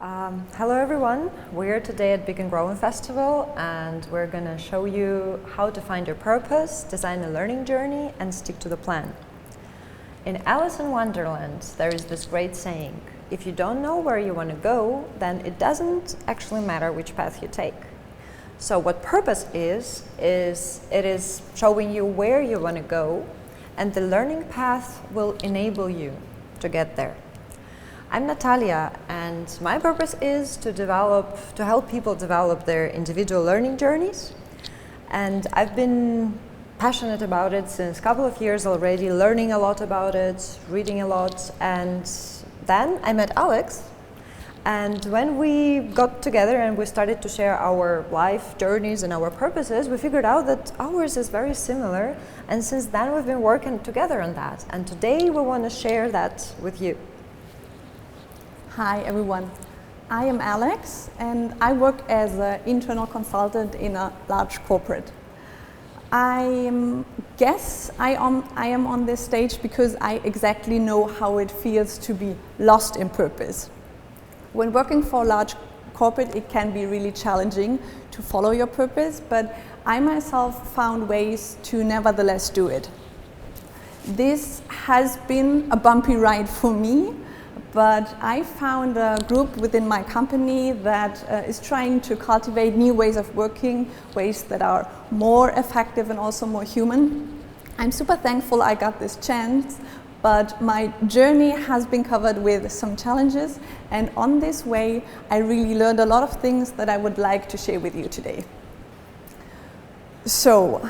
Hello everyone, we're today at Big and Growing Festival and we're going to show you how to find your purpose, design a learning journey and stick to the plan. In Alice in Wonderland there is this great saying, if you don't know where you want to go, then it doesn't actually matter which path you take. So what purpose is it is showing you where you want to go, and the learning path will enable you to get there. I'm Natalia, and my purpose is to help people develop their individual learning journeys. And I've been passionate about it since a couple of years already, learning a lot about it, reading a lot. And then I met Alex. And when we got together and we started to share our life journeys and our purposes, we figured out that ours is very similar. And since then we've been working together on that. And today we want to share that with you. Hi everyone, I am Alex and I work as an internal consultant in a large corporate. I guess I am on this stage because I exactly know how it feels to be lost in purpose. When working for a large corporate, it can be really challenging to follow your purpose, but I myself found ways to nevertheless do it. This has been a bumpy ride for me. But I found a group within my company that is trying to cultivate new ways of working, ways that are more effective and also more human. I'm super thankful I got this chance, but my journey has been covered with some challenges, and on this way I really learned a lot of things that I would like to share with you today. So,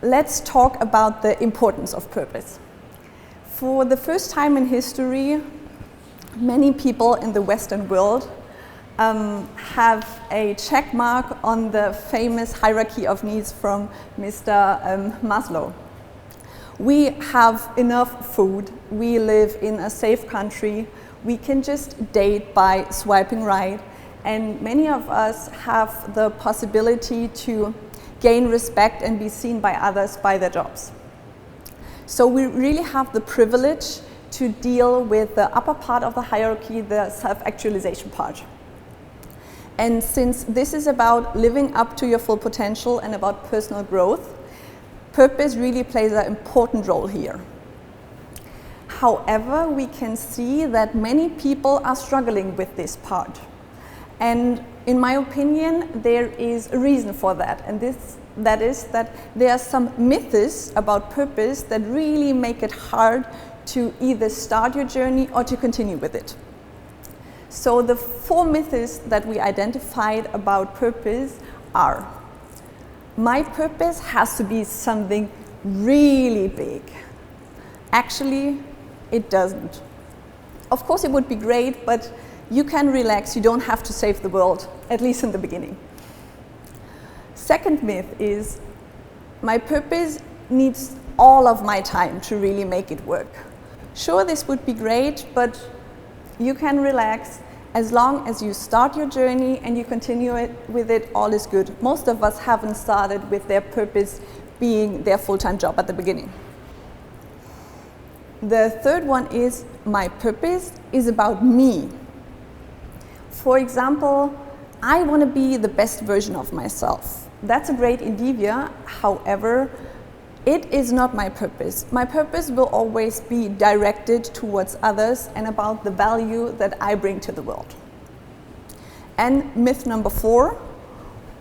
let's talk about the importance of purpose. For the first time in history, many people in the Western world have a check mark on the famous hierarchy of needs from Mr. Maslow. We have enough food, we live in a safe country, we can just date by swiping right, and many of us have the possibility to gain respect and be seen by others by their jobs. So we really have the privilege to deal with the upper part of the hierarchy, the self-actualization part. And since this is about living up to your full potential and about personal growth, purpose really plays an important role here. However, we can see that many people are struggling with this part. And in my opinion, there is a reason for that. And that is that there are some myths about purpose that really make it hard to either start your journey or to continue with it. So the 4 myths that we identified about purpose are: my purpose has to be something really big. Actually, it doesn't. Of course it would be great, but you can relax, you don't have to save the world, at least in the beginning. Second myth is, my purpose needs all of my time to really make it work. Sure, this would be great, but you can relax. As long as you start your journey and you continue with it, all is good. Most of us haven't started with their purpose being their full-time job at the beginning. The third one is, my purpose is about me. For example, I want to be the best version of myself. That's a great endeavor, however, it is not my purpose. My purpose will always be directed towards others and about the value that I bring to the world. And myth number 4,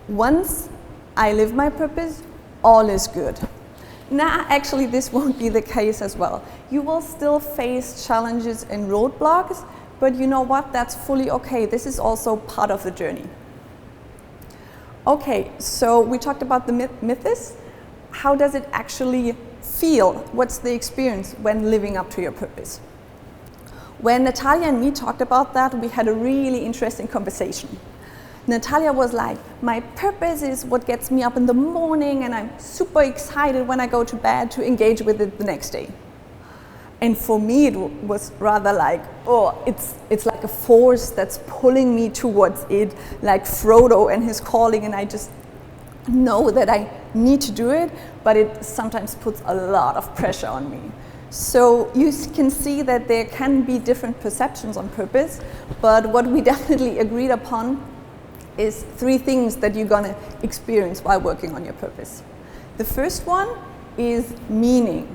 once I live my purpose, all is good. Nah, actually this won't be the case as well. You will still face challenges and roadblocks, but you know what, that's fully okay. This is also part of the journey. Okay, so we talked about the myths. How does it actually feel? What's the experience when living up to your purpose? When Natalia and me talked about that, we had a really interesting conversation. Natalia was like, my purpose is what gets me up in the morning and I'm super excited when I go to bed to engage with it the next day. And for me, it was rather like, oh, it's like a force that's pulling me towards it, like Frodo and his calling, and I just know that I need to do it, but it sometimes puts a lot of pressure on me. So you can see that there can be different perceptions on purpose, but what we definitely agreed upon is 3 things that you're going to experience while working on your purpose. The first one is meaning.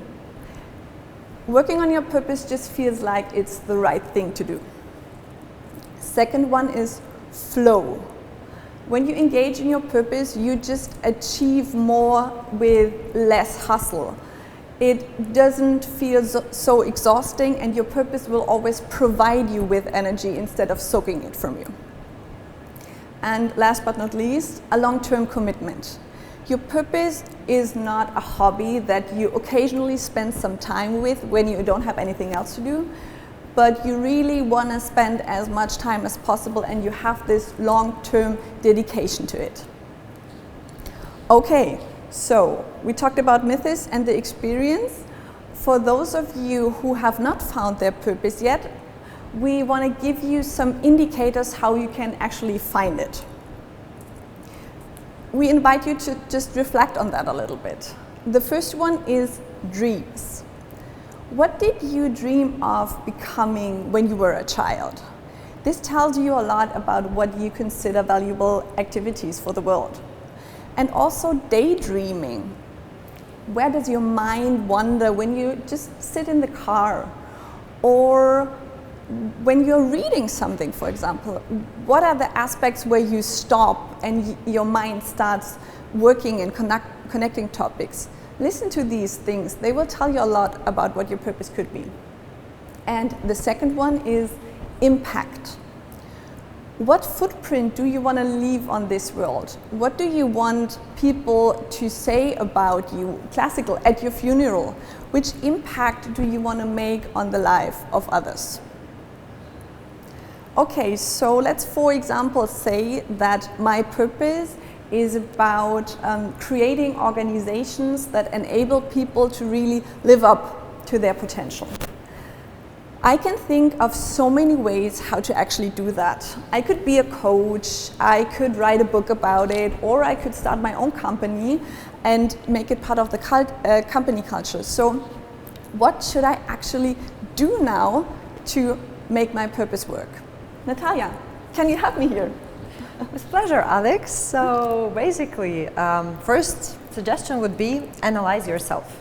Working on your purpose just feels like it's the right thing to do. Second one is flow. When you engage in your purpose, you just achieve more with less hustle. It doesn't feel so exhausting, and your purpose will always provide you with energy instead of soaking it from you. And last but not least, a long-term commitment. Your purpose is not a hobby that you occasionally spend some time with when you don't have anything else to do, but you really want to spend as much time as possible, and you have this long-term dedication to it. Okay, so we talked about myths and the experience. For those of you who have not found their purpose yet, we want to give you some indicators how you can actually find it. We invite you to just reflect on that a little bit. The first one is dreams. What did you dream of becoming when you were a child? This tells you a lot about what you consider valuable activities for the world. And also daydreaming. Where does your mind wander when you just sit in the car? Or when you're reading something, for example, what are the aspects where you stop and your mind starts working and connecting topics? Listen to these things. They will tell you a lot about what your purpose could be. And the second one is impact. What footprint do you want to leave on this world? What do you want people to say about you? Classical, at your funeral. Which impact do you want to make on the life of others? Okay, so let's, for example, say that my purpose is about creating organizations that enable people to really live up to their potential. I can think of so many ways how to actually do that. I could be a coach, I could write a book about it, or I could start my own company and make it part of the company culture. So what should I actually do now to make my purpose work? Natalia, can you help me here? With pleasure, Alex. So basically, first suggestion would be analyze yourself.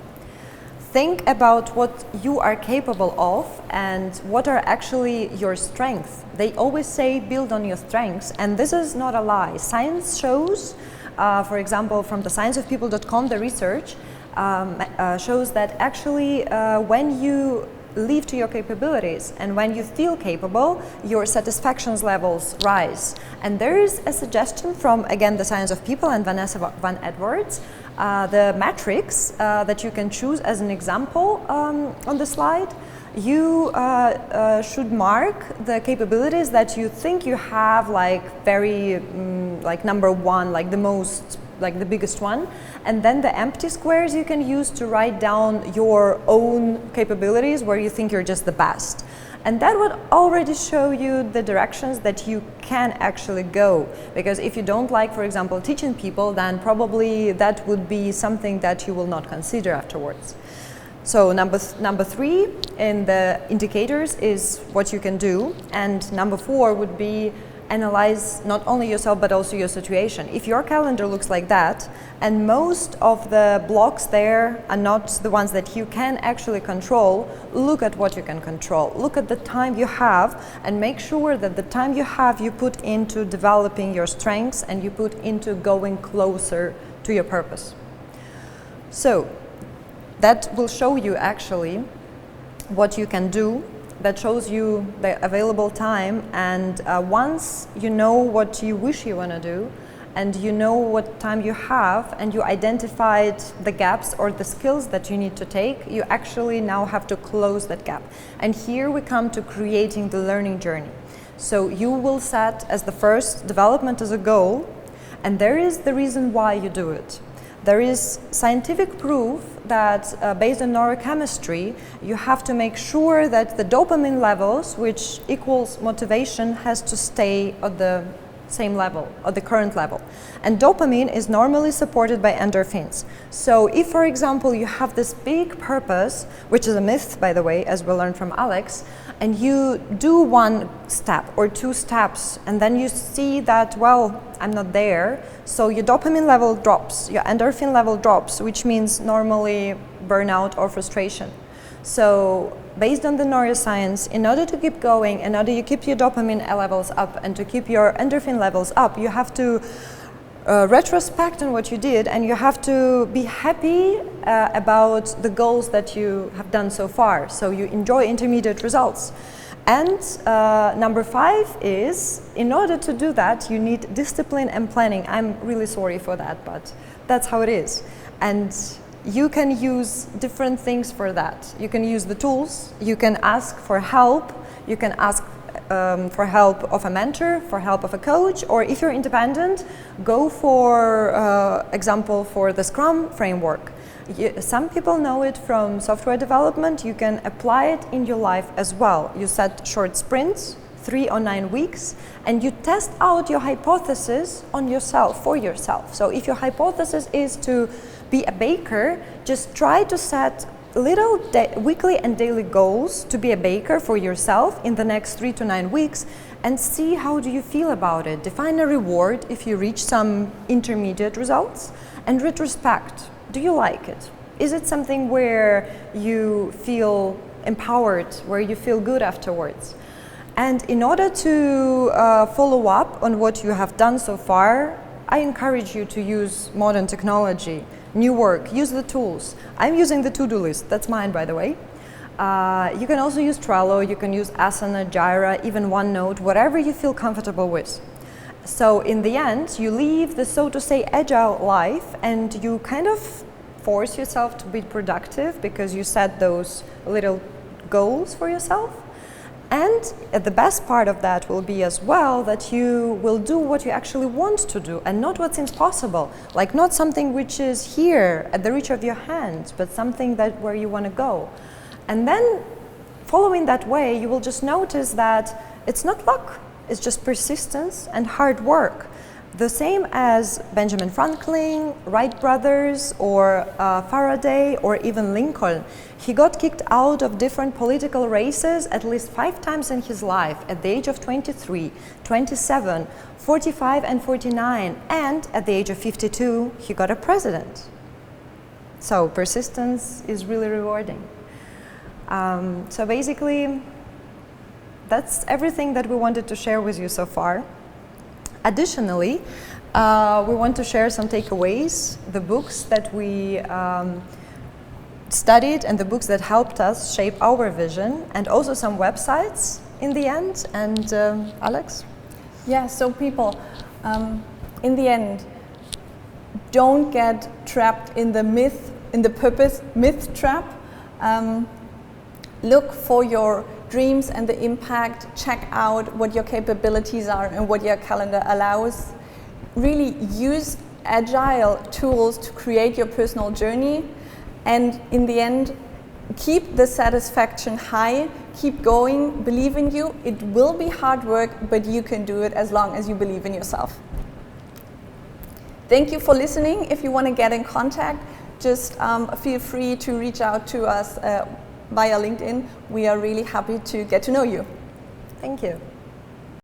Think about what you are capable of and what are actually your strengths. They always say build on your strengths, and this is not a lie. Science shows, for example, from the scienceofpeople.com, the research shows that actually when you live to your capabilities and when you feel capable, your satisfaction levels rise. And there is a suggestion from, again, the Science of People and Vanessa Van Edwards, the matrix that you can choose as an example on the slide. You should mark the capabilities that you think you have, like very like number one, like the most, like the biggest one, and then the empty squares you can use to write down your own capabilities where you think you're just the best. And that would already show you the directions that you can actually go. Because if you don't like, for example, teaching people, then probably that would be something that you will not consider afterwards. So number 3 in the indicators is what you can do. And number 4 would be analyze not only yourself but also your situation. If your calendar looks like that and most of the blocks there are not the ones that you can actually control, look at what you can control. Look at the time you have and make sure that the time you have you put into developing your strengths and you put into going closer to your purpose. So that will show you actually what you can do. That shows you the available time, and once you know what you wish you want to do and you know what time you have and you identified the gaps or the skills that you need to take, you actually now have to close that gap. And here we come to creating the learning journey. So you will set as the first development as a goal, and there is the reason why you do it. There is scientific proof that based on neurochemistry, you have to make sure that the dopamine levels, which equals motivation, has to stay at the same level, or the current level. And dopamine is normally supported by endorphins. So if, for example, you have this big purpose, which is a myth, by the way, as we learned from Alex, and you do one step or two steps, and then you see that, well, I'm not there, so your dopamine level drops, your endorphin level drops, which means normally burnout or frustration. So based on the neuroscience, in order to keep going, in order to keep your dopamine levels up and to keep your endorphin levels up, you have to retrospect on what you did, and you have to be happy about the goals that you have done so far. So you enjoy intermediate results. And number 5 is, in order to do that, you need discipline and planning. I'm really sorry for that, but that's how it is. And you can use different things for that. You can use the tools, you can ask for help, you can ask for help of a mentor, for help of a coach, or if you're independent, go for example for the Scrum framework. Some people know it from software development. You can apply it in your life as well. You set short sprints, 3 or 9 weeks, and you test out your hypothesis on yourself, for yourself. So if your hypothesis is to be a baker, just try to set little weekly and daily goals to be a baker for yourself in the next 3 to 9 weeks, and see how do you feel about it. Define a reward if you reach some intermediate results, and retrospect. Do you like it? Is it something where you feel empowered, where you feel good afterwards? And in order to follow up on what you have done so far, I encourage you to use modern technology, new work, use the tools. I'm using the to-do list, that's mine, by the way. You can also use Trello, you can use Asana, Jira, even OneNote, whatever you feel comfortable with. So in the end, you leave the, so to say, agile life, and you kind of force yourself to be productive because you set those little goals for yourself. And the best part of that will be as well that you will do what you actually want to do and not what seems possible. Like not something which is here at the reach of your hand, but something that where you want to go. And then following that way, you will just notice that it's not luck, it's just persistence and hard work. The same as Benjamin Franklin, Wright brothers, or Faraday, or even Lincoln. He got kicked out of different political races at least 5 times in his life, at the age of 23, 27, 45 and 49, and at the age of 52, he got a president. So persistence is really rewarding. So basically, that's everything that we wanted to share with you so far. Additionally, we want to share some takeaways, the books that we studied and the books that helped us shape our vision, and also some websites in the end. And Alex? Yeah, so people, in the end, don't get trapped in the myth, in the purpose myth trap. Look for your dreams and the impact, check out what your capabilities are and what your calendar allows. Really use agile tools to create your personal journey, and in the end, keep the satisfaction high, keep going, believe in you. It will be hard work, but you can do it as long as you believe in yourself. Thank you for listening. If you want to get in contact, just feel free to reach out to us via LinkedIn. We are really happy to get to know you. Thank you.